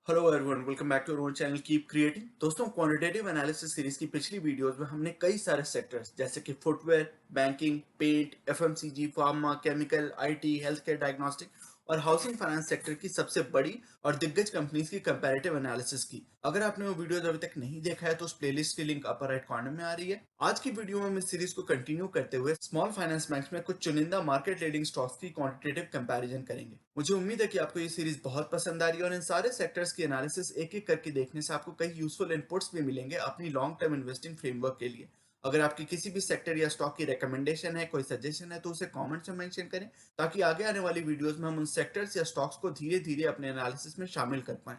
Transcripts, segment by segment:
Hello everyone, welcome back to our channel keep creating. दोस्तों, quantitative analysis series की पिछली videos में हमने कई सारे सेक्टर्स जैसे कि footwear, banking, paint, FMCG, pharma, chemical, IT, health care, diagnostic और हाउसिंग फाइनेंस सेक्टर की सबसे बड़ी और दिग्गज कंपनीज की कंपैरेटिव एनालिसिस की। अगर आपने वो वीडियोस अभी तक नहीं देखा है तो उस प्लेलिस्ट की लिंक अपर राइट कॉर्नर में आ रही है। आज की वीडियो में हम इस सीरीज को कंटिन्यू करते हुए स्मॉल फाइनेंस बैंक्स में कुछ चुनिंदा मार्केट लीडिंग स्टॉक्स की क्वांटिटेटिव कंपैरिजन करेंगे। मुझे उम्मीद है कि आपको ये सीरीज बहुत पसंद आ रही है और इन सारे सेक्टर्स की एनालिसिस एक एक करके देखने से आपको कई यूजफुल इनपुट्स भी मिलेंगे अपनी लॉन्ग टर्म इन्वेस्टिंग फ्रेमवर्क के लिए। अगर आपकी किसी भी सेक्टर या स्टॉक की रिकमेंडेशन है, कोई सजेशन है, तो उसे कमेंट्स में मेंशन करें ताकि आगे आने वाली वीडियोस में हम उन सेक्टर्स या स्टॉक्स को धीरे धीरे अपने एनालिसिस में शामिल कर पाएं।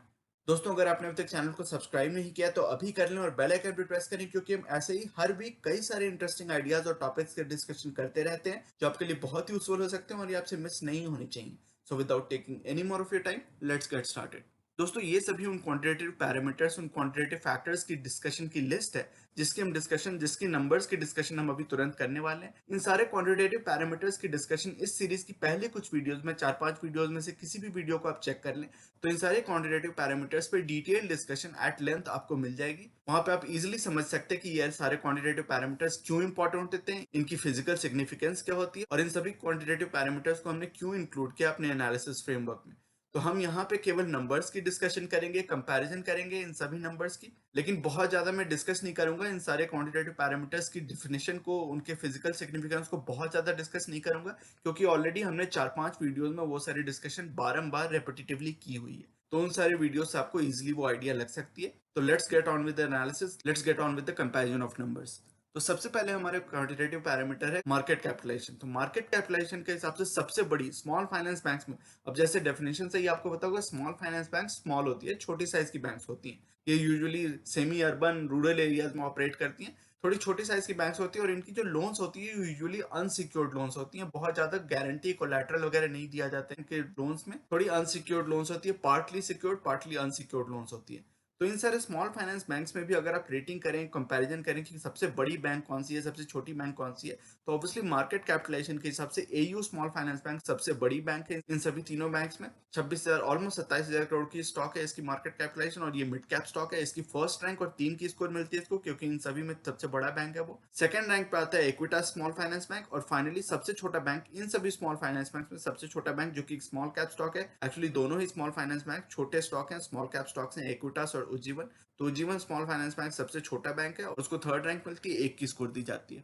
दोस्तों, अगर आपने अभी तक चैनल को सब्सक्राइब नहीं किया तो अभी कर लें और बेल आइकन भी प्रेस करें, क्योंकि हम ऐसे ही हर वीक कई सारे इंटरेस्टिंग आइडियाज और टॉपिक्स के डिस्कशन करते रहते हैं जो आपके लिए बहुत ही यूजफुल हो सकते हैं और ये आपसे मिस नहीं होनी चाहिए। So without taking any more of your time, let's get started. दोस्तों, ये सभी उन क्वांटिटेटिव पैरामीटर्स, उन क्वांटिटेटिव फैक्टर्स की डिस्कशन की लिस्ट है जिसकी नंबर्स की डिस्कशन हम अभी तुरंत करने वाले हैं। इन सारे क्वांटिटेटिव पैरामीटर्स की डिस्कशन इस सीरीज की पहले कुछ वीडियोस में, 4-5 वीडियोस में से किसी भी वीडियो को आप चेक कर लें तो इन सारे क्वांटिटेटिव पैरामीटर्स पे डिटेल डिस्कशन एट लेंथ आपको मिल जाएगी। वहां पे आप इजीली समझ सकते हैं कि ये सारे क्वांटिटेटिव पैरामीटर्स क्यों इंपॉर्टेंट होते हैं, इनकी फिजिकल सिग्निफिकेंस क्या होती है और इन सभी क्वांटिटेटिव पैरामीटर्स को हमने क्यों इंक्लूड किया अपने एनालिसिस फ्रेमवर्क में। तो हम यहाँ पे केवल नंबर्स की डिस्कशन करेंगे, कंपैरिजन करेंगे इन सभी नंबर्स की, लेकिन बहुत ज्यादा मैं डिस्कस नहीं करूंगा इन सारे क्वांटिटेटिव पैरामीटर्स की डिफिनेशन को, उनके फिजिकल सिग्निफिकेंस को बहुत ज्यादा डिस्कस नहीं करूंगा, क्योंकि ऑलरेडी हमने 4-5 वीडियोस में वो सारी डिस्कशन बारंबार रेपिटेटिवली की हुई है। तो उन सारे वीडियोस से आपको इजीली वो आइडिया लग सकती है। तो let's get on with the analysis, let's get on with the comparison of numbers. तो सबसे पहले हमारे क्वांटिटेटिव पैरामीटर है मार्केट कैपिटलाइजेशन। तो मार्केट कैपिटलाइजेशन के हिसाब से सबसे बड़ी स्मॉल फाइनेंस बैंक्स में, अब जैसे डेफिनेशन से ही आपको पता होगा, स्मॉल फाइनेंस बैंक स्मॉल होती है, छोटी साइज की बैंक्स होती हैं। ये usually semi urban rural areas में ऑपरेट करती हैं। थोड़ी छोटी साइज की बैंक्स होती है और इनकी जो लोन्स होती है यूजुअली अनसिक्योर्ड लोन्स होती हैं। बहुत ज्यादा गारंटी कोलैटरल वगैरह नहीं दिया जाता है इनके लोन्स में। थोड़ी अनसिक्योर्ड लोन्स होती है, partly secured partly unsecured loans होती है। तो इन सारे स्मॉल फाइनेंस बैंक्स में भी अगर आप रेटिंग करें, कंपैरिजन करें कि सबसे बड़ी बैंक कौन सी है, सबसे छोटी बैंक कौन सी है, तो ऑब्वियसली मार्केट कैपिटलाइजेशन के हिसाब से एयू स्मॉल फाइनेंस बैंक सबसे बड़ी बैंक है इन सभी तीनों बैंक्स में। 26,000 ऑलमोस्ट 27,000 करोड़ की स्टॉक है इसकी मार्केट कैपिटलाइजेशन, और ये मिड कैप स्टॉक है। इसकी फर्स्ट रैंक और 3 की स्कोर मिलती है इसको, क्योंकि इन सभी में सबसे बड़ा बैंक है वो। सेकंड रैंक पे आता है इक्विटास स्मॉल फाइनेंस बैंक, और फाइनली सबसे छोटा बैंक इन सभी स्मॉल फाइनेंस बैंक में, सबसे छोटा बैंक जो कि स्मॉल कैप स्टॉक है। एक्चुअली दोनों ही स्मॉल फाइनेंस बैंक छोटे स्टॉक हैं, स्मॉल कैप स्टॉक्स हैं, इक्विटास और उज्जीवन। तो उज्जीवन स्मॉल फाइनेंस बैंक सबसे छोटा बैंक है और उसको थर्ड रैंक मिलती है, 1 की स्कोर दी जाती है।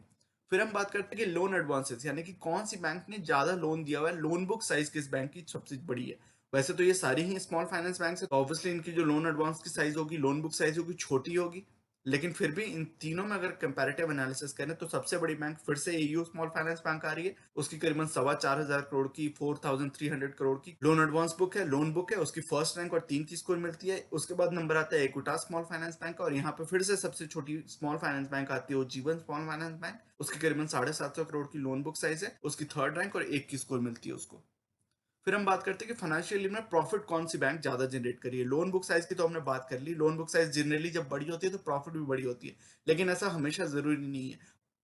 फिर हम बात करते हैं कि लोन एडवांसेस, यानी कि कौन सी बैंक ने ज्यादा लोन दिया हुआ है, लोन बुक साइज किस बैंक की सबसे बड़ी है। वैसे तो ये सारी ही स्मॉल फाइनेंस बैंक है, तो ऑब्वियसली इनकी जो लोन एडवांस की साइज होगी, लोन बुक साइज होगी, छोटी होगी। लेकिन फिर भी इन तीनों में अगर कंपैरेटिव एनालिसिस करें तो सबसे बड़ी बैंक फिर से एयू स्मॉल फाइनेंस बैंक आ रही है। उसकी करीबन 4,2500 करोड़ की, 4,300 करोड़ की लोन एडवांस बुक है, लोन बुक है। उसकी फर्स्ट रैंक और 3 की स्कोर मिलती है। उसके बाद नंबर आता है इक्विटास स्मॉल फाइनेंस बैंक का, और यहाँ पे फिर से सबसे छोटी स्मॉल फाइनेंस बैंक आती है जीवन स्मॉल फाइनेंस बैंक। उसकी करीबन 750 करोड़ की लोन बुक साइज है। उसकी थर्ड रैंक और 1 की स्कोर मिलती है उसको। फिर हम बात करते हैं कि फाइनेंशियल ईयर में प्रॉफिट कौन सी बैंक ज्यादा जनरेट करी है। लोन बुक साइज की तो हमने बात कर ली। लोन बुक साइज जनरली जब बड़ी होती है तो प्रॉफिट भी बड़ी होती है, लेकिन ऐसा हमेशा जरूरी नहीं है।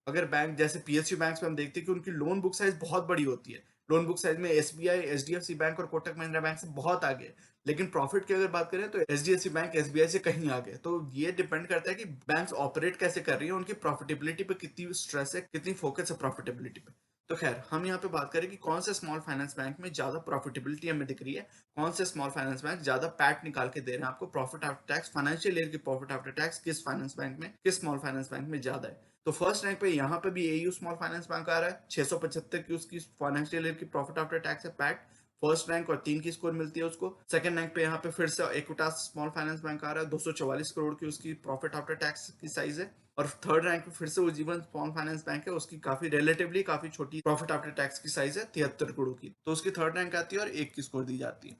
अगर बैंक जैसे पीएसयू बैंक में हम देखते हैं कि उनकी लोन बुक साइज बहुत बड़ी होती है। लोन बुक साइज में एसबीआई, एचडीएफसी बैंक और कोटक महिंद्रा बैंक से बहुत आगे है। लेकिन प्रॉफिट की अगर बात करें तो एचडीएफसी बैंक एसबीआई से कहीं आगे है। तो ये डिपेंड करता है कि बैंक्स ऑपरेट कैसे कर रही है, उनकी प्रॉफिटेबिलिटी पे कितनी स्ट्रेस है, कितनी फोकस है प्रॉफिटेबिलिटी पे। तो खैर, हम यहाँ पे बात करें कि कौन से स्मॉल फाइनेंस बैंक में ज्यादा प्रॉफिटेबिलिटी हमें दिख रही है, कौन से स्मॉल फाइनेंस बैंक ज्यादा पैट निकाल के दे रहे हैं आपको, profit after tax, financial year की प्रॉफिट आफ्टर टैक्स किस फाइनेंस बैंक में, किस स्मॉल फाइनेंस बैंक में ज्यादा है। तो फर्स्ट रैंक पे यहाँ पे भी एयू स्मॉल फाइनेंस बैंक आ रहा है, 675 की उसकी फाइनेंशियल ईयर की प्रॉफिट आफ्टर टैक्स है, पैट। फर्स्ट रैंक और 3 की स्कोर मिलती है उसको। सेकंड रैंक पे यहाँ पे फिर से इक्विटास स्मॉल फाइनेंस बैंक आ रहा है, 244 करोड़ की उसकी प्रॉफिट आफ्टर टैक्स की साइज है। और थर्ड रैंक पे फिर से उज्जीवन स्मॉल फाइनेंस बैंक है, उसकी काफी रिलेटिवली काफी छोटी प्रॉफिट आफ्टर टैक्स की साइज है, 73 करोड़ की, तो उसकी थर्ड रैंक आती है और 1 की स्कोर दी जाती है।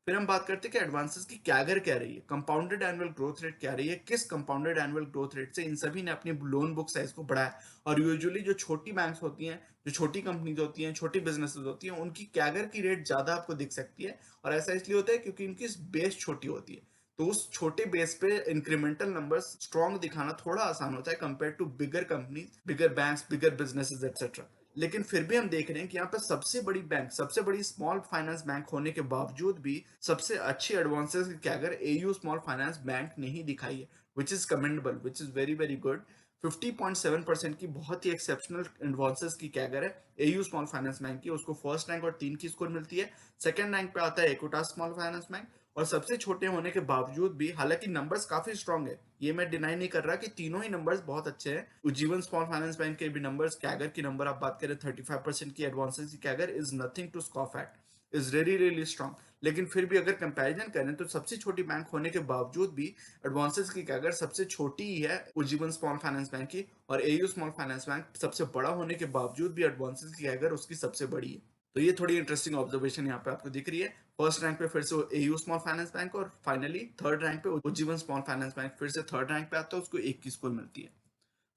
फिर हम बात करते हैं कि एडवांसेस की कैगर क्या रही है, कंपाउंडेड एनुअल ग्रोथ रेट क्या रही है, किस कंपाउंडेड एनुअल ग्रोथ रेट से इन सभी ने अपनी लोन बुक साइज को बढ़ाया। और यूजुअली जो छोटी बैंक्स होती हैं, जो छोटी कंपनीज होती हैं, छोटी बिजनेसेस होती हैं, उनकी कैगर की रेट ज्यादा आपको दिख सकती है। और ऐसा इसलिए होता है क्योंकि इनकी बेस छोटी होती है। तो उस छोटे बेस पे इंक्रीमेंटल नंबर्स स्ट्रॉन्ग दिखाना थोड़ा आसान होता है compare to bigger company, bigger banks, bigger businesses etcetera. लेकिन फिर भी हम देख रहे हैं कि यहाँ पे सबसे बड़ी बैंक, सबसे बड़ी स्मॉल फाइनेंस बैंक होने के बावजूद भी सबसे अच्छी एडवांसेस की CAGR AU small finance bank ने ही दिखाई है, which is commendable, which is very very good. 50.7% की बहुत ही एक्सेप्शनल एडवांसेस की कैगर है एयू स्मॉल फाइनेंस बैंक की। उसको फर्स्ट रैंक और 3 की स्कोर मिलती है। सेकंड रैंक पे आता है इक्विटास स्मॉल फाइनेंस बैंक, और सबसे छोटे होने के बावजूद भी, हालांकि नंबर्स काफी स्ट्रांग है, ये मैं डिनाई नहीं कर रहा कि तीनों ही नंबर्स बहुत अच्छे हैं। उज्जीवन स्मॉल फाइनेंस बैंक के भी नंबर्स, कैगर की नंबर आप बात करें 35% की एडवांसेस की CAGR is nothing to scoff at, is really really strong. लेकिन फिर भी अगर कंपैरिजन करें तो सबसे छोटी बैंक होने के बावजूद भी एडवांसेस की कैगर सबसे छोटी ही है उज्जीवन स्मॉल फाइनेंस बैंक की, और एयू स्मॉल फाइनेंस बैंक सबसे बड़ा होने के बावजूद भी एडवांसेस की कैगर उसकी सबसे बड़ी है। तो ये थोड़ी इंटरेस्टिंग ऑब्जर्वेशन यहाँ पे आपको दिख रही है। फर्स्ट रैंक पे फिर से एयू स्मॉल फाइनेंस बैंक, और फाइनली थर्ड रैंक पे उज्जीवन स्मॉल फाइनेंस बैंक फिर से थर्ड रैंक पे आता है, उसको 1 की स्कोर मिलती है।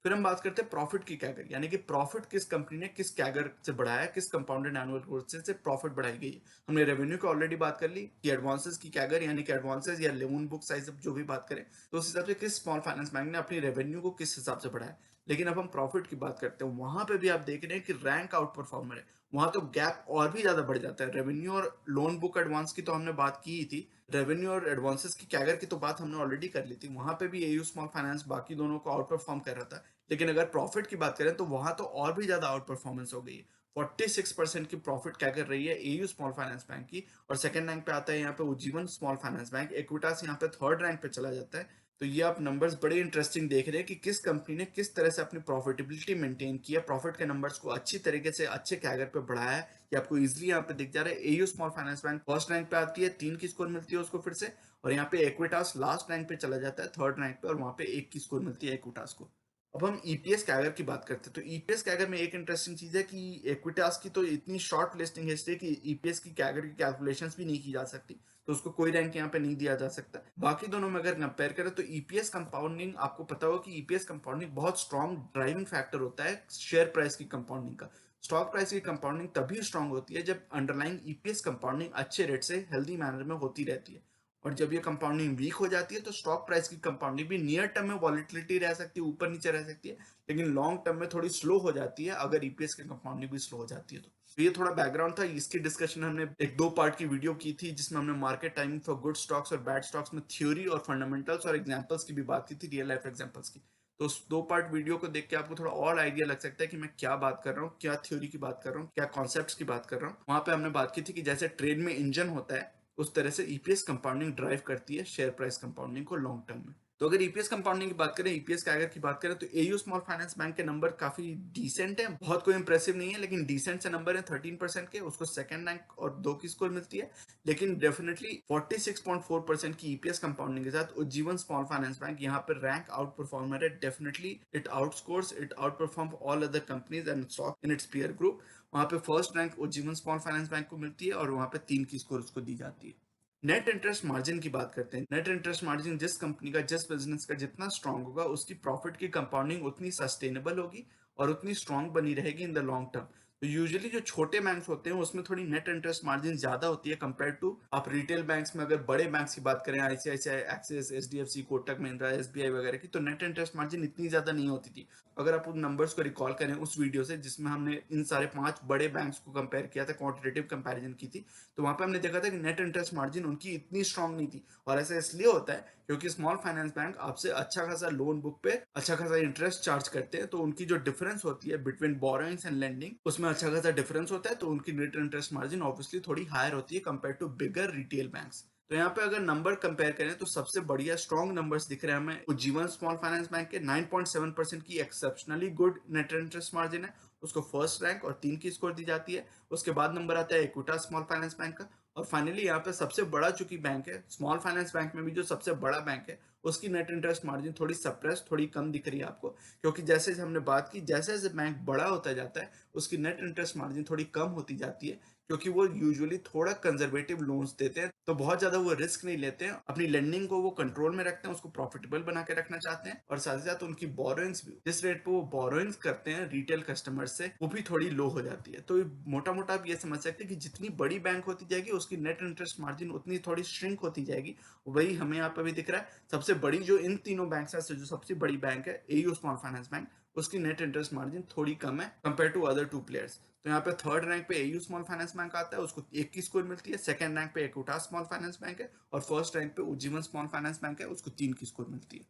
फिर हम बात करते हैं प्रॉफिट की कैगर, यानी कि प्रॉफिट किस कंपनी ने किस कैगर से बढ़ाया, किस कंपाउंडेड एनुअल ग्रोथ से प्रॉफिट बढ़ाई गई है। हमने रेवेन्यू की ऑलरेडी बात कर ली कि एडवांसेस की कैगर, यानी कि एडवांसेस या लोन बुक साइज जो भी बात करें, तो उस हिसाब से किस स्मॉल फाइनेंस बैंक ने अपनी रेवेन्यू को किस हिसाब से बढ़ाया। लेकिन अब हम प्रॉफिट की बात करते हैं, वहां पे भी आप देख रहे हैं कि रैंक आउट परफॉर्मर है, वहां तो गैप और भी ज्यादा बढ़ जाता है। रेवेन्यू और लोन बुक एडवांस की तो हमने बात की ही थी, रेवेन्यू और एडवांसेस की कैगर की तो बात हमने ऑलरेडी कर ली थी, वहां पे भी एयू स्मॉल फाइनेंस बाकी दोनों को आउट परफॉर्म कर रहा था। लेकिन अगर प्रॉफिट की बात करें तो वहां तो और भी ज्यादा आउट परफॉर्मेंस हो गई है। 46% की प्रॉफिट क्या कर रही है एयू स्मॉल फाइनेंस बैंक की, और सेकंड रैंक पे आता है यहाँ पे Ujjivan small finance bank, Equitas यहाँ पे थर्ड रैंक पे चला जाता है। तो ये आप नंबर्स बड़े इंटरेस्टिंग देख रहे हैं कि किस कंपनी ने किस तरह से अपनी प्रॉफिटेबिलिटी मेंटेन की है, प्रॉफिट के नंबर्स को अच्छी तरीके से अच्छे कैगर पे बढ़ाया है। ये आपको इजिली यहाँ पे दिख जा रहा है। AU small finance bank first rank पे आती है, 3 की स्कोर मिलती है उसको फिर से, और यहाँ पे इक्विटास लास्ट रैंक पे चला जाता है थर्ड रैंक पे, और वहां पे 1 की स्कोर मिलती है इक्विटास को। अब हम ईपीएस कैगर की बात करते हैं, तो ईपीएस कैगर में एक इंटरेस्टिंग चीज है कि इक्विटास की तो इतनी शॉर्ट लिस्टिंग हिस्ट्री कि ईपीएस की कैगर की कैलकुलेशंस भी नहीं की जा सकती, तो उसको कोई रैंक यहाँ पे नहीं दिया जा सकता। बाकी दोनों में अगर कंपेयर करें तो ईपीएस कंपाउंडिंग, आपको पता होगा कि ईपीएस कंपाउंडिंग बहुत स्ट्रॉन्ग ड्राइविंग फैक्टर होता है शेयर प्राइस की कंपाउंडिंग का। स्टॉक प्राइस की कंपाउंडिंग तभी स्ट्रांग होती है जब अंडरलाइंग ईपीएस कंपाउंडिंग अच्छे रेट से हेल्दी मैनर में होती रहती है, और जब ये कंपाउंडिंग वीक हो जाती है तो स्टॉक प्राइस की कंपाउंडिंग भी नियर टर्म में वॉलिटिलिटी रह सकती है, ऊपर नीचे रह सकती है, लेकिन लॉन्ग टर्म में थोड़ी स्लो हो जाती है अगर ईपीएस की कंपाउंडिंग भी स्लो हो जाती है तो ये थोड़ा बैकग्राउंड था। इसकी डिस्कशन हमने एक 2 पार्ट की वीडियो की थी, जिसमें हमने market timing for good stocks और बैड स्टॉक्स में थ्योरी और फंडामेंटल्स और एग्जांपल्स की भी बात की थी, रियल लाइफ एग्जांपल्स की। तो उस 2 पार्ट वीडियो को देख के आपको थोड़ा और आइडिया लग सकता है कि मैं क्या बात कर रहा हूँ, क्या थ्योरी की बात कर रहा हूँ, क्या कॉन्सेप्ट्स की बात कर रहा हूँ। वहां पे हमने बात की थी कि जैसे ट्रेड में इंजन होता है, उस तरह से ईपीएस कंपाउंडिंग ड्राइव करती है शेयर प्राइस कंपाउंडिंग को लॉन्ग टर्म में। तो अगर ईपीएस कंपाउंडिंग की बात करें, ईपीएस कैगर की बात करें, तो एयू स्मॉल फाइनेंस बैंक के नंबर काफी डिसेंट है, बहुत कोई इंप्रेसिव नहीं है, लेकिन डिसेंट से नंबर है 13% के, उसको सेकंड रैंक और 2 की स्कोर मिलती है। लेकिन डेफिनेटली 46.4% की ईपीएस कंपाउंडिंग के साथ उज्जीवन स्मॉल फाइनेंस बैंक यहाँ पर रैंक आउट परफॉर्मर है। Definitely it outscores, it outperform all other companies and stock in its peer group. वहां पे first rank Ujjivan small finance bank को मिलती है, और वहां पे 3 की स्कोर उसको दी जाती है। नेट इंटरेस्ट मार्जिन की बात करते हैं। नेट इंटरेस्ट मार्जिन जिस कंपनी का, जिस बिजनेस का जितना स्ट्रांग होगा, उसकी प्रॉफिट की कंपाउंडिंग उतनी सस्टेनेबल होगी और उतनी स्ट्रांग बनी रहेगी इन द लॉन्ग टर्म। तो यूजुअली जो छोटे बैंक्स होते हैं उसमें थोड़ी नेट इंटरेस्ट मार्जिन ज्यादा होती है कंपेयर टू आप रिटेल बैंक्स में। अगर बड़े बैंक्स की बात करें, ICICI, axis, HDFC, Kotak Mahindra, SBI वगैरह की, तो नेट इंटरेस्ट मार्जिन इतनी ज्यादा नहीं होती थी। अगर आप उन नंबर्स को रिकॉल करें उस वीडियो से जिसमें हमने इन सारे 5 बड़े बैंक्स को कंपेयर किया था, क्वांटिटेटिव कंपैरिजन की थी, तो वहां पे हमने देखा था कि नेट इंटरेस्ट मार्जिन उनकी इतनी स्ट्रांग नहीं थी। और ऐसा इसलिए होता है क्योंकि स्मॉल फाइनेंस बैंक आपसे अच्छा खासा लोन बुक पे अच्छा खासा इंटरेस्ट चार्ज करते हैं, तो उनकी जो डिफरेंस होती है बिटवीन बोरोइंग्स एंड लेंडिंग, उसमें अच्छा खासा डिफरेंस होता है, तो उनकी नेट इंटरेस्ट मार्जिन ऑब्वियसली थोड़ी हायर होती है compare to bigger retail banks. तो यहाँ पे अगर नंबर कंपेयर करें तो सबसे बढ़िया स्ट्रॉन्ग नंबर्स दिख रहे हैं हमें उज्जीवन स्मॉल फाइनेंस बैंक के। 9.7% की exceptionally good net interest margin है, उसको फर्स्ट रैंक और 3 की स्कोर दी जाती है। उसके बाद नंबर आता है इक्विटा स्मॉल फाइनेंस बैंक का, और फाइनली यहाँ पे सबसे बड़ा चूंकि बैंक है, स्मॉल फाइनेंस बैंक में भी जो सबसे बड़ा बैंक है, उसकी नेट इंटरेस्ट मार्जिन थोड़ी सप्रेस, थोड़ी कम दिख रही है आपको, क्योंकि जैसे हमने बात की, जैसे जैसे बैंक बड़ा होता जाता है उसकी नेट इंटरेस्ट मार्जिन थोड़ी कम होती जाती है, क्योंकि वो यूजुअली थोड़ा कंजर्वेटिव लोन्स देते हैं, तो बहुत ज्यादा वो रिस्क नहीं लेते हैं, अपनी लेंडिंग को वो कंट्रोल में रखते हैं, उसको प्रॉफिटेबल बना के रखना चाहते हैं, और साथ ही साथ उनकी बोरोइंग्स भी, जिस रेट पे वो बोरोइंग्स करते हैं रिटेल कस्टमर से, वो भी थोड़ी लो हो जाती है। तो मोटा मोटा आप ये समझ सकते हैं कि जितनी बड़ी बैंक होती जाएगी उसकी नेट इंटरेस्ट मार्जिन उतनी थोड़ी श्रिंक होती जाएगी। वही हमें यहाँ पे भी दिख रहा है। सबसे बड़ी जो इन तीनों बैंक से जो सबसे बड़ी बैंक है एयू स्मॉल फाइनेंस बैंक, उसकी नेट इंटरेस्ट मार्जिन थोड़ी कम है कंपेयर टू अदर 2 प्लेयर्स। तो यहाँ पे थर्ड रैंक पे एयू स्मॉल फाइनेंस बैंक आता है, उसको 1 की स्कोर मिलती है। सेकंड रैंक पे इक्विटास स्मॉल फाइनेंस बैंक है और फर्स्ट रैंक पे उज्जीवन स्मॉल फाइनेंस बैंक है, उसको 3 की स्कोर मिलती है।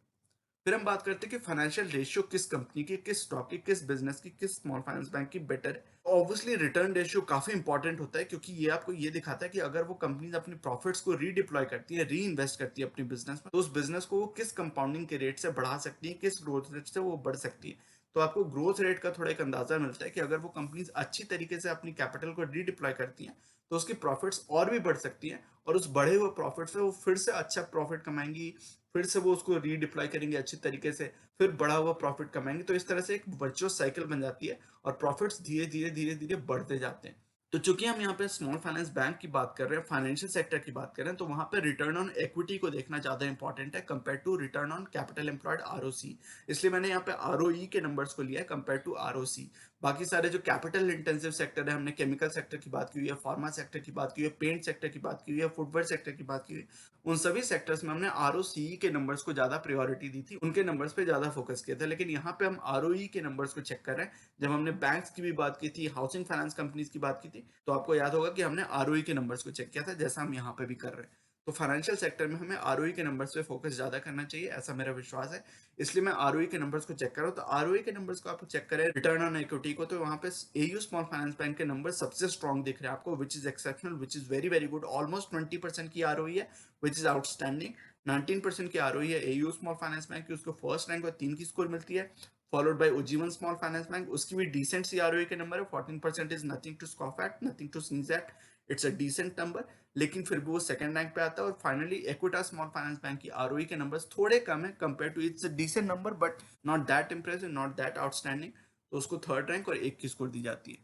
फिर हम बात करते हैं कि फाइनेंशियल रेशियो किस कंपनी की, किस स्टॉक की, किस बिजनेस की, किस स्मॉल फाइनेंस बैंक की बेटर है। ऑब्वियसली रिटर्न रेशियो काफी इंपॉर्टेंट होता है, क्योंकि ये आपको ये दिखाता है कि अगर वो कंपनी अपनी प्रॉफिट्स को रीडिप्लॉय करती है, री इन्वेस्ट करती है अपनी बिजनेस में, तो उस बिजनेस को वो किस कंपाउंडिंग के रेट से बढ़ा सकती है, किस ग्रोथ रेट से वो बढ़ सकती है। तो आपको ग्रोथ रेट का थोड़ा एक अंदाजा मिलता है कि अगर वो कंपनीज अच्छी तरीके से अपनी कैपिटल को रीडिप्लॉय करती हैं तो उसकी प्रॉफिट्स और भी बढ़ सकती हैं, और उस बढ़े हुए प्रॉफिट से वो फिर से अच्छा प्रॉफिट कमाएंगी, फिर से वो उसको रीडिप्लॉय करेंगे अच्छी तरीके से, फिर बढ़ा हुआ प्रॉफिट कमाएंगे। तो इस तरह से एक वर्चुअस साइकिल बन जाती है और प्रॉफिट्स धीरे धीरे धीरे धीरे बढ़ते जाते हैं। तो चूंकि हम यहाँ पे स्मॉल फाइनेंस बैंक की बात कर रहे हैं, फाइनेंशियल सेक्टर की बात कर रहे हैं, तो वहां पे रिटर्न ऑन इक्विटी को देखना ज्यादा इंपॉर्टेंट है compare to return on capital employed ROC. इसलिए मैंने यहाँ पे आरओई के नंबर्स को लिया है कंपेयर टू आरओसी। बाकी सारे जो कैपिटल इंटेंसिव सेक्टर है, हमने केमिकल सेक्टर की बात की हुई है, फार्मा सेक्टर की बात की हुई है, पेंट सेक्टर की बात की हुई है, फुटवेयर सेक्टर की बात की हुई है, उन सभी सेक्टर्स में हमने आरओसी के नंबर्स को ज्यादा प्रायोरिटी दी थी, उनके नंबर्स पे ज्यादा फोकस किया था। लेकिन यहाँ पे हम आरओई के नंबर्स को चेक कर रहे हैं। जब हमने बैंक्स की भी बात की थी, हाउसिंग फाइनेंस कंपनीज की बात की थी, तो आपको याद होगा कि हमने आरओई के नंबर्स को चेक किया था, जैसा हम यहाँ पे भी कर रहे हैं। तो फाइनेंशियल सेक्टर में हमें आरओई के नंबर्स पे फोकस ज्यादा करना चाहिए, ऐसा मेरा विश्वास है। इसलिए मैं आरओई के नंबर्स को चेक कर रहा हूँ। तो आरओई के नंबर्स को आप चेक करें रिटर्न ऑन इक्विटी को, तो वहां पे एयू स्मॉल फाइनेंस बैंक के नंबर सबसे स्ट्रॉन्ग दिख रहे हैं आपको, which is exceptional, which is very very good. Almost 20% की आरओई है, विच इज आउटस्टैंडिंग। 19% की आरओई है एयू स्मॉल फाइनेंस बैंक की, उसको फर्स्ट रैंक और 3 की स्कोर मिलती है। Followed by Ujjivan small finance bank, उसकी भी डिसेंट सी आरओई के नंबर है। 14% is nothing to scoff at, nothing to sneeze at, it's a decent number. लेकिन फिर भी वो सेकंड रैंक पे आता है। और finally Equitas small finance bank की आरओई के नंबर्स थोड़े कम है compare to, it's a decent number but not that impressive, not that outstanding. तो उसको थर्ड रैंक और 1 की स्कोर दी जाती है।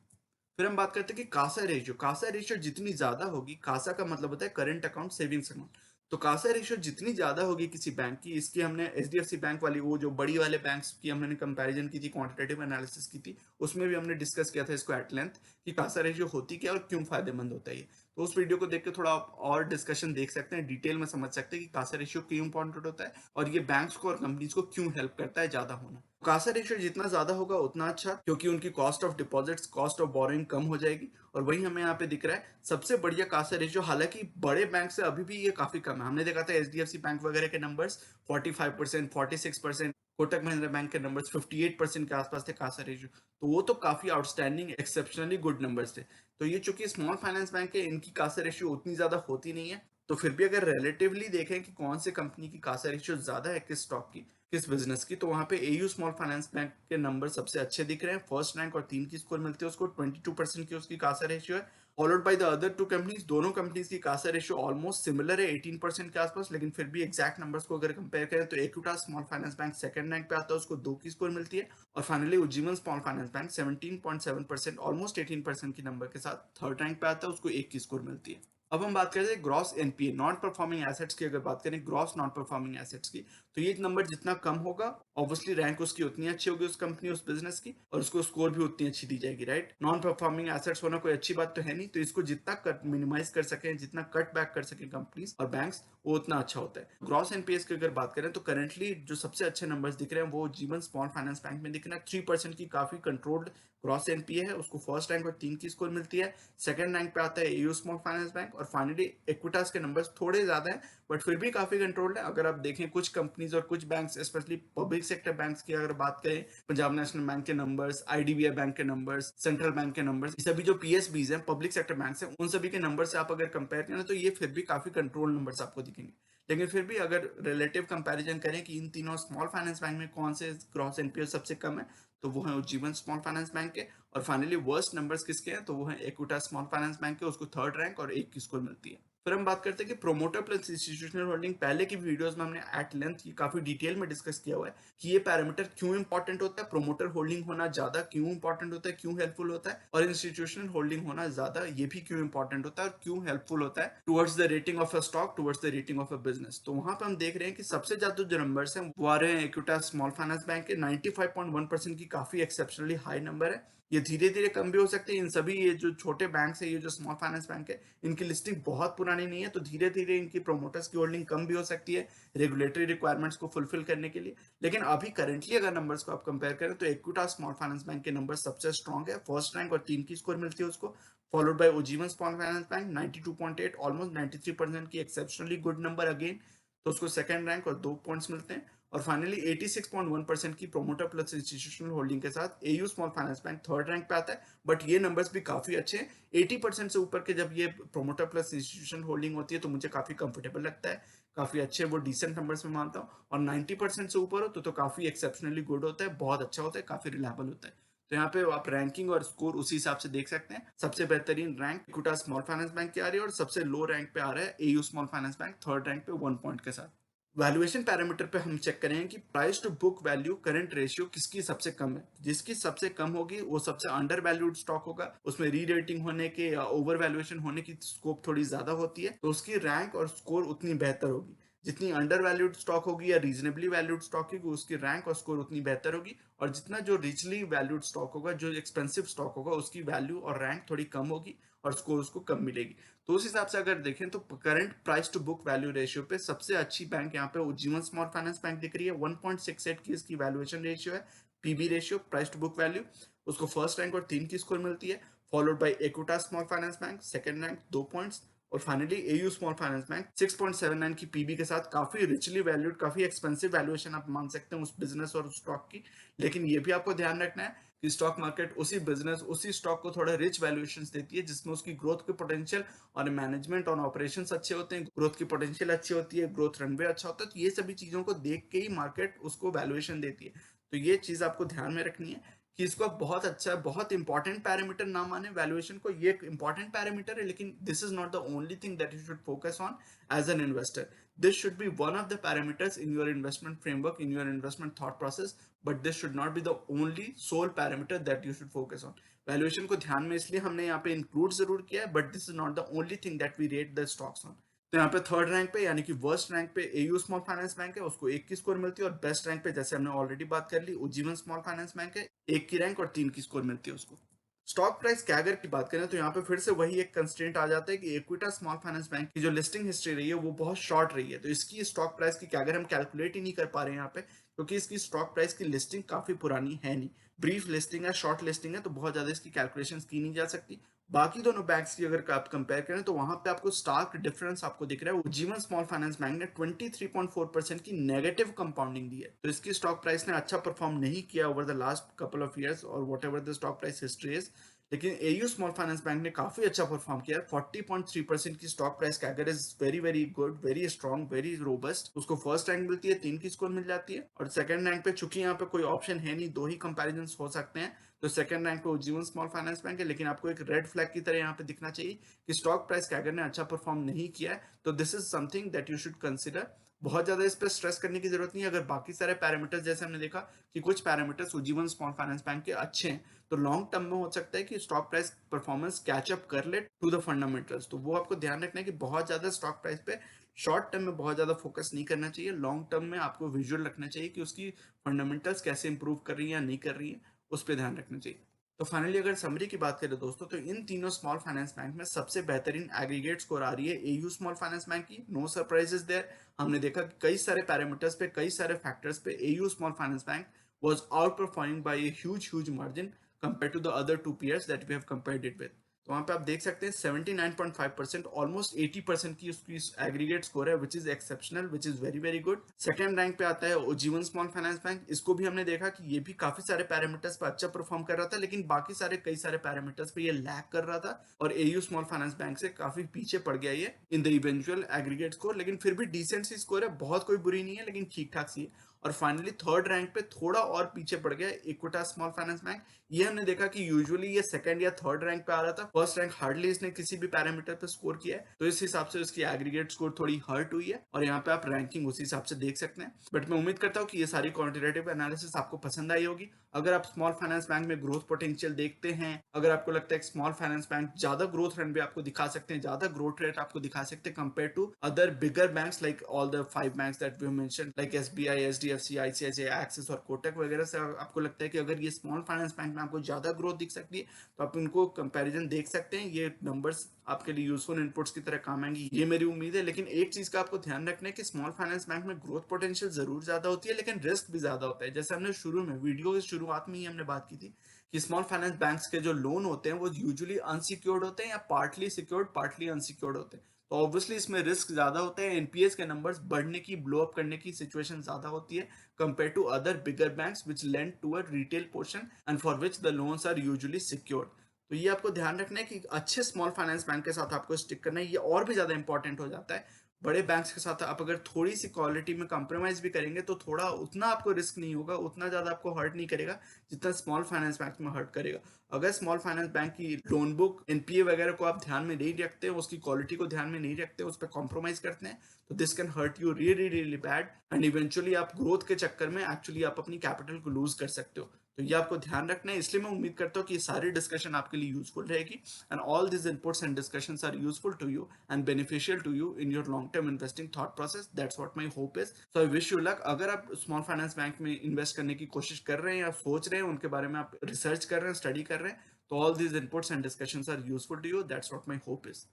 फिर हम बात करते हैं कि कासा रेशियो। कासा रेशियो जितनी ज्यादा होगी, कासा का मतलब होता है करंट अकाउंट, सेविंग्स अकाउंट। तो कासा रेशियो जितनी ज्यादा होगी किसी बैंक की, इसकी हमने एचडीएफसी बैंक वाली, वो जो बड़ी वाले बैंक्स की हमने कंपैरिजन की थी, क्वांटिटेटिव एनालिसिस की थी, उसमें भी हमने डिस्कस किया था इसको एट लेंथ कि कासा रेशियो होती क्या और क्यों फायदेमंद होता है ये। तो उस वीडियो को देख के थोड़ा आप और डिस्कशन देख सकते हैं, डिटेल में समझ सकते हैं कि कासा रेशियो क्यों इंपॉर्टेंट होता है और ये बैंक्स को और कंपनीज को क्यों हेल्प करता है ज्यादा होना। कासा रेशियो जितना ज्यादा होगा उतना अच्छा, क्योंकि उनकी cost of deposits, cost of borrowing कम हो जाएगी। और वही हमें यहाँ पे दिख रहा है सबसे बढ़िया कासा रेशियो। हालांकि बड़े बैंक से अभी भी ये काफी कम है। हमने देखा था एचडीएफसी बैंक वगैरह के नंबर्स 45%, 46%, कोटक महिंद्रा बैंक के नंबर्स 58% के आसपास थे कासा रेशियो। तो वो तो काफी आउटस्टैंडिंग, एक्सेप्शनली गुड नंबर्स थे। तो ये चूंकि स्मॉल फाइनेंस बैंक है, इनकी कासा रेशियो उतनी ज्यादा होती नहीं है। तो फिर भी अगर रिलेटिवली देखें कि कौन से कंपनी की कासा रेशियो ज्यादा है किस स्टॉक की, किस बिजनेस की, तो वहां पे एयू स्मॉल फाइनेंस बैंक के नंबर सबसे अच्छे दिख रहे हैं। फर्स्ट रैंक और 3 की स्कोर मिलती है उसको, 22% की उसकी कासा रेशियो है। Followed by the other two companies. दोनों कंपनीज की कासा रेशियो ऑलमोस्ट सिमिलर है, 18% के आसपास। लेकिन फिर भी एग्जैक्ट नंबर्स को अगर कंपेयर करें तो Equitas small finance bank second rank पे आता है, उसको 2 की स्कोर मिलती है। और finally Ujjivan small finance bank 17.7%, almost 18% की नंबर के साथ थर्ड रैंक पे आता है, उसको 1 की स्कोर मिलती है। अब हम बात करते हैं gross NPA, non performing assets की। अगर बात करें ग्रॉस नॉन परफॉर्मिंग एसेट्स की, तो ये नंबर जितना कम होगा, ऑब्वियसली रैंक उसकी उतनी अच्छी होगी उस कंपनी, उस बिजनेस की, और उसको स्कोर भी उतनी अच्छी दी जाएगी, राइट। नॉन परफॉर्मिंग एसेट्स होना कोई अच्छी बात तो है नहीं, तो इसको जितना कट मिनिमाइज कर सके, जितना कट बैक कर सके कंपनीज और बैंक्स, वो उतना अच्छा होता है। ग्रॉस एनपीएस की अगर बात करें तो करेंटली जो सबसे अच्छे नंबर्स दिख रहे हैं वो जीवन स्मॉल फाइनेंस बैंक में दिख रहा है। 3% की काफी कंट्रोल्ड ग्रॉस एनपीए है, उसको फर्स्ट रैंक और 3 की स्कोर मिलती है। सेकंड रैंक पे आता है एयू स्मॉल फाइनेंस बैंक। और फाइनली इक्विटास के नंबर्स थोड़े ज्यादा है बट फिर भी काफी कंट्रोल्ड है। अगर आप देखें कुछ कंपनीज और कुछ banks, specially public sector banks की अगर बात करें, पंजाब नेशनल बैंक के नंबर्स, आईडीबीआई बैंक के नंबर्स, सेंट्रल बैंक के नंबर्स, ये सभी जो पीएसबीज हैं, पब्लिक सेक्टर बैंक है, उन सभी के नंबर से आप अगर कंपेयर करें तो ये फिर भी काफी कंट्रोल नंबर्स आपको दिखेंगे। लेकिन फिर भी अगर रिलेटिव कंपैरिजन करें कि इन तीनों स्मॉल फाइनेंस बैंक में कौन से ग्रॉस एनपीए सबसे कम है, तो वो है उज्जीवन स्मॉल फाइनेंस बैंक के। और फाइनली वर्स्ट नंबर्स किसके हैं, तो वो है इक्विटास स्मॉल फाइनेंस बैंक के, उसको थर्ड रैंक और 1 की स्कोर मिलती है। फिर हम बात करते हैं कि प्रोमोटर प्लस इंस्टीट्यूशनल होल्डिंग। पहले की वीडियोस में हमने एट लेंथ ये काफी डिटेल में डिस्कस किया हुआ है कि ये पैरामीटर क्यों इंपॉर्टेंट होता है, प्रोमोटर होल्डिंग होना ज्यादा क्यों इंपॉर्टेंट होता है, क्यों हेल्पफुल होता है, और इंस्टीट्यूशनल होल्डिंग होना ज्यादा ये भी क्यों इंपॉर्टेंट होता है और क्यों हेल्पफुल होता है towards the rating of a stock, towards the rating of a business. तो वहां पर हम देख रहे हैं कि सबसे ज्यादा जो नंबर्स हैं वो आ रहे हैं इक्विटास स्मॉल फाइनेंस बैंक के। 95.1% की काफी एक्सेप्शनली हाई नंबर है। ये धीरे धीरे कम भी हो सकते हैं। इन सभी ये जो छोटे बैंक है, ये जो स्मॉल फाइनेंस बैंक है, इनकी लिस्टिंग बहुत पुरानी नहीं है, तो धीरे धीरे इनकी प्रोमोटर्स की होल्डिंग कम भी हो सकती है रेगुलेटरी रिक्वायरमेंट्स को फुलफिल करने के लिए। लेकिन अभी करंटली अगर नंबर्स को आप कंपेयर करें तो इक्विटास स्मॉल फाइनेंस बैंक के नंबर सबसे स्ट्रॉन्ग है, फर्स्ट रैंक और 3 की स्कोर मिलती है उसको, followed by Ujjivan small finance bank 92.8, almost 93% की एक्सेप्शनली गुड नंबर अगेन, तो उसको सेकंड रैंक और 2 पॉइंट्स मिलते हैं। और फाइनली 86.1% की प्रोमोटर प्लस इंस्टीट्यूशनल होल्डिंग के साथ AU small finance bank third rank पे आता है। बट ये नंबर्स भी काफी अच्छे हैं, 80% से ऊपर के जब ये प्रोमोटर प्लस इंस्टीट्यूशनल होल्डिंग होती है तो मुझे काफी कंफर्टेबल लगता है, काफी अच्छे वो डिसेंट नंबर्स में मानता हूँ। और 90% से ऊपर हो तो काफी एक्सेप्शनली गुड होता है, बहुत अच्छा होता है, काफी रिलायबल होता है। तो यहाँ पे आप रैंकिंग और स्कोर उसी हिसाब से देख सकते हैं। सबसे बेहतरीन rank Equitas small finance bank की आ रही है और सबसे लो रैंक पे आ रहा है AU small finance bank third rank पे 1 पॉइंट के साथ। वैल्यूएशन पैरामीटर पे हम चेक करें कि price to book value current ratio किसकी सबसे कम है। जिसकी सबसे कम होगी वो सबसे अंडर वैल्यूड स्टॉक होगा, उसमें री रेटिंग होने के या ओवर वैल्यूएशन होने की स्कोप थोड़ी ज्यादा होती है, तो उसकी रैंक और स्कोर उतनी बेहतर होगी। जितनी अंडर वैल्यूड स्टॉक होगी या रीजनेबली वैल्यूड स्टॉक होगी उसकी रैंक और स्कोर उतनी बेहतर होगी। और जितना जो रिचली वैल्यूड स्टॉक होगा, जो एक्सपेंसिव स्टॉक होगा, उसकी वैल्यू और रैंक थोड़ी कम होगी और स्कोर उसको कम मिलेगी। तो उस हिसाब से अगर देखें तो current price to book value ratio पे सबसे अच्छी बैंक यहाँ पे उज्जीवन स्मॉल फाइनेंस बैंक दिख रही है, 1.68 की इसकी वैल्यूएशन रेशियो है, PB ratio price to book value. उसको फर्स्ट रैंक और 3 की स्कोर मिलती है, followed by Equitas small finance bank second rank 2 points, और finally AU small finance bank 6.79 की पीबी के साथ काफी रिचली वैल्यूड, काफी एक्सपेंसिव वैल्यूएशन आप मान सकते हैं उस बिजनेस और उस स्टॉक की। लेकिन ये भी आपको ध्यान रखना है कि स्टॉक मार्केट उसी बिजनेस उसी स्टॉक को थोड़ा रिच वैल्यूएशंस देती है जिसमें उसकी ग्रोथ की पोटेंशियल और मैनेजमेंट और ऑपरेशंस अच्छे होते हैं, ग्रोथ की पोटेंशियल अच्छी होती है, ग्रोथ रनवे अच्छा होता है। तो ये सभी चीजों को देख के ही मार्केट उसको वैल्यूएशन देती है। तो ये चीज आपको ध्यान में रखनी है कि इसको बहुत अच्छा, बहुत इंपॉर्टेंट पैरामीटर ना माने वैल्यूएशन को। ये एक इंपॉर्टेंट पैरामीटर है लेकिन this is not the only thing that you should focus on as an investor. This should be one of the parameters in your investment framework, in your investment thought process, but this should not be the only sole parameter that you should focus on. Valuation को ध्यान में इसलिए हमने यहाँ पे include जरूर किया है, but this is not the only thing that we rate the stocks on. तो यहाँ पे थर्ड रैंक पे यानी कि वर्स्ट रैंक पे एयू स्मॉल फाइनेंस बैंक है, उसको 1 की स्कोर मिलती है, और बेस्ट रैंक पे जैसे हमने ऑलरेडी बात कर ली उज्जीवन स्मॉल फाइनेंस बैंक है, 1 की रैंक और 3 की स्कोर मिलती है उसको। स्टॉक प्राइस कैगर की बात करें तो यहाँ पे फिर से वही एक कंस्ट्रेंट आ जाता है कि इक्विटा स्मॉल फाइनेंस बैंक की जो लिस्टिंग हिस्ट्री रही है वो बहुत शॉर्ट रही है, तो इसकी स्टॉक प्राइस की कैगर हम कैलकुलेट ही नहीं कर पा रहे हैं यहाँ पे, क्योंकि इसकी स्टॉक प्राइस की लिस्टिंग काफी पुरानी है नहीं, ब्रीफ लिस्टिंग है, शॉर्ट लिस्टिंग है, तो बहुत ज्यादा इसकी कैलकुलेशन की नहीं जा सकती। बाकी दोनों बैंक्स की अगर आप कंपेयर करें तो वहां पे आपको स्टार्क डिफरेंस आपको दिख रहा है। उज्जीवन स्मॉल फाइनेंस बैंक ने 23.4% की नेगेटिव कंपाउंडिंग दी है, तो इसकी स्टॉक प्राइस ने अच्छा परफॉर्म नहीं किया over the last couple of years और whatever the stock price history is. लेकिन एयू स्मॉल फाइनेंस बैंक ने काफी अच्छा परफॉर्म किया, 40.3% की stock price CAGR is very very good, very strong, very robust. उसको फर्स्ट रैंक मिलती है, 3 की स्कोर मिल जाती है, और सेकंड रैंक पे चूंकि यहाँ पे कोई ऑप्शन है नहीं, दो ही कंपैरिजन हो सकते हैं, तो सेकंड रैंक पे उज्जीवन स्मॉल फाइनेंस बैंक है। लेकिन आपको एक रेड फ्लैग की तरह यहाँ पे दिखना चाहिए कि स्टॉक प्राइस कैगर ने अच्छा परफॉर्म नहीं किया है, तो this is something that you should consider. बहुत ज्यादा इस पर स्ट्रेस करने की जरूरत नहीं है। अगर बाकी सारे पैरामीटर्स जैसे हमने देखा कि कुछ parameters Ujjivan small finance bank के अच्छे हैं, तो लॉन्ग टर्म में हो सकता है कि स्टॉक प्राइस परफॉर्मेंस कैचअप कर ले टू द फंडामेंटल्स, तो वो आपको ध्यान रखना है कि बहुत ज्यादा स्टॉक प्राइस पे शॉर्ट टर्म में बहुत ज्यादा फोकस नहीं करना चाहिए। लॉन्ग टर्म में आपको विजुअल रखना चाहिए कि उसकी फंडामेंटल्स कैसे इंप्रूव कर रही है या नहीं कर रही है, उस पर ध्यान रखना चाहिए। तो फाइनली अगर समरी की बात करें दोस्तों, तो इन तीनों स्मॉल फाइनेंस बैंक में सबसे बेहतरीन एग्रीगेट स्कोर आ रही है एयू स्मॉल फाइनेंस बैंक की, नो सरप्राइजेस देयर। हमने देखा कि कई सारे पैरामीटर्स पे, कई सारे फैक्टर्स पे AU small finance bank was outperforming by a huge margin compared to the other two peers that we have compared it with. तो वहां पे आप देख सकते हैं 79.5%, ऑलमोस्ट 80% की उसकी एग्रीगेट स्कोर है, which is exceptional, which is very very good. Second rank पे आता है उज्जीवन स्मॉल फाइनेंस बैंक, इसको भी हमने देखा कि ये भी काफी सारे पैरामीटर्स पे अच्छा परफॉर्म कर रहा था, लेकिन बाकी सारे कई सारे पैरामीटर्स पे ये लैग कर रहा था, और एयू स्मॉल फाइनेंस बैंक से काफी पीछे पड़ गया ये in the eventual aggregate score. लेकिन फिर भी डिसेंट सी स्कोर है, बहुत कोई बुरी नहीं है, लेकिन ठीक ठाक सी है। और फाइनली थर्ड रैंक पे थोड़ा और पीछे पड़ गया इक्विटा स्मॉल फाइनेंस बैंक। ये हमने देखा कि यूजुअली ये सेकंड या थर्ड रैंक पे आ रहा था, फर्स्ट रैंक हार्डली इसने किसी भी पैरामीटर पे स्कोर किया है, तो इस हिसाब से उसकी एग्रीगेट स्कोर थोड़ी हर्ट हुई है, और यहाँ पे आप रैंकिंग उसी हिसाब से देख सकते हैं। बट मैं उम्मीद करता हूँ कि ये सारी क्वांटिटेटिव एनालिसिस आपको पसंद आई होगी। अगर आप स्मॉल फाइनेंस बैंक में ग्रोथ पोटेंशियल देखते हैं, अगर आपको लगता है स्मॉल फाइनेंस बैंक ज्यादा ग्रोथ रन भी आपको दिखा सकते हैं, ज्यादा ग्रोथ रेट आपको दिखा सकते हैं compare to other bigger banks like all the 5 banks that we mentioned like SBI, HDFC, ICICI, Axis और कोटक वगैरह से आपको लगता है कि अगर ये स्मॉल फाइनेंस बैंक में आपको ज्यादा ग्रोथ दिख सकती है तो आप इनको कंपैरिजन देख सकते हैं। ये नंबर्स आपके लिए यूजफुल इनपुट्स की तरह काम आएंगी, ये मेरी उम्मीद है। लेकिन एक चीज का आपको ध्यान रखना है कि स्मॉल फाइनेंस बैंक में ग्रोथ पोटेंशियल जरूर ज्यादा होती है लेकिन रिस्क भी ज्यादा होता है। जैसे हमने शुरू में वीडियो की शुरुआत में ही हमने बात की थी कि स्मॉल फाइनेंस बैंक्स के जो लोन होते हैं वो यूजुअली अनसिक्योर्ड होते हैं या पार्टली सिक्योर्ड पार्टली अनसिक्योर्ड होते हैं। तो ऑब्वियसली इसमें रिस्क ज्यादा होते हैं, एनपीएस के नंबर्स बढ़ने की, ब्लो अप करने की सिचुएशन ज्यादा होती है compare to other bigger banks which lend to a retail portion and for which the loans are usually secured. तो ये आपको ध्यान रखना है कि अच्छे स्मॉल फाइनेंस बैंक के साथ आपको स्टिक करना है। ये और भी ज्यादा इंपॉर्टेंट हो जाता है। बड़े बैंक्स के साथ आप अगर थोड़ी सी क्वालिटी में कॉम्प्रोमाइज भी करेंगे तो थोड़ा उतना आपको रिस्क नहीं होगा, उतना ज्यादा आपको हर्ट नहीं करेगा जितना स्मॉल फाइनेंस बैंक में हर्ट करेगा। अगर स्मॉल फाइनेंस बैंक की लोन बुक, एनपीए वगैरह को आप ध्यान में नहीं रखते हैं, उसकी क्वालिटी को ध्यान में नहीं रखते, उस पर कॉम्प्रोमाइज करते हैं, तो this can hurt you really really bad and eventually आप ग्रोथ के चक्कर में एक्चुअली आप अपनी कैपिटल को लूज कर सकते हो। तो ये आपको ध्यान रखना है। इसलिए मैं उम्मीद करता हूँ कि ये सारी डिस्कशन आपके लिए यूजफुल रहेगी and all this inputs and discussions are useful to you and beneficial to you in your long term investing thought process. That's what my hope is. So I wish you luck. अगर आप small finance bank में invest करने की कोशिश कर रहे हैं या सोच रहे हैं, उनके बारे में आप रिसर्च कर रहे हैं, स्टडी कर रहे हैं, तो all these inputs and discussions are useful to you. That's what my hope is.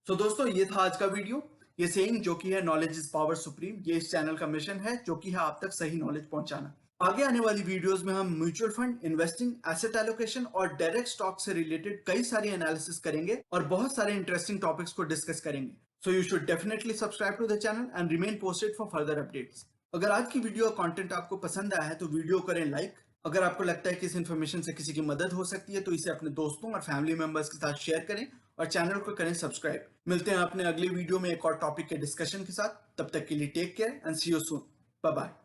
So दोस्तों, ये था आज का वीडियो। ये सेइंग जो कि है नॉलेज इज पावर सुप्रीम, ये इस चैनल का मिशन है जो कि है आप तक सही नॉलेज पहुंचाना। आगे आने वाली वीडियोस में हम mutual fund, investing, asset allocation और डायरेक्ट स्टॉक से रिलेटेड कई सारी एनालिसिस करेंगे और बहुत सारे इंटरेस्टिंग टॉपिक्स को डिस्कस करेंगे। So you should definitely subscribe to the channel and remain posted for further updates. अगर आज की वीडियो कंटेंट आपको पसंद आया है तो वीडियो करें लाइक। अगर आपको लगता है कि इस इन्फॉर्मेशन से किसी की मदद हो सकती है तो इसे अपने दोस्तों और फैमिली मेंबर्स के साथ शेयर करें और चैनल को करें सब्सक्राइब। मिलते हैं अपने अगले वीडियो में एक और टॉपिक के डिस्कशन के साथ। तब तक के लिए take care and see you soon. Bye bye.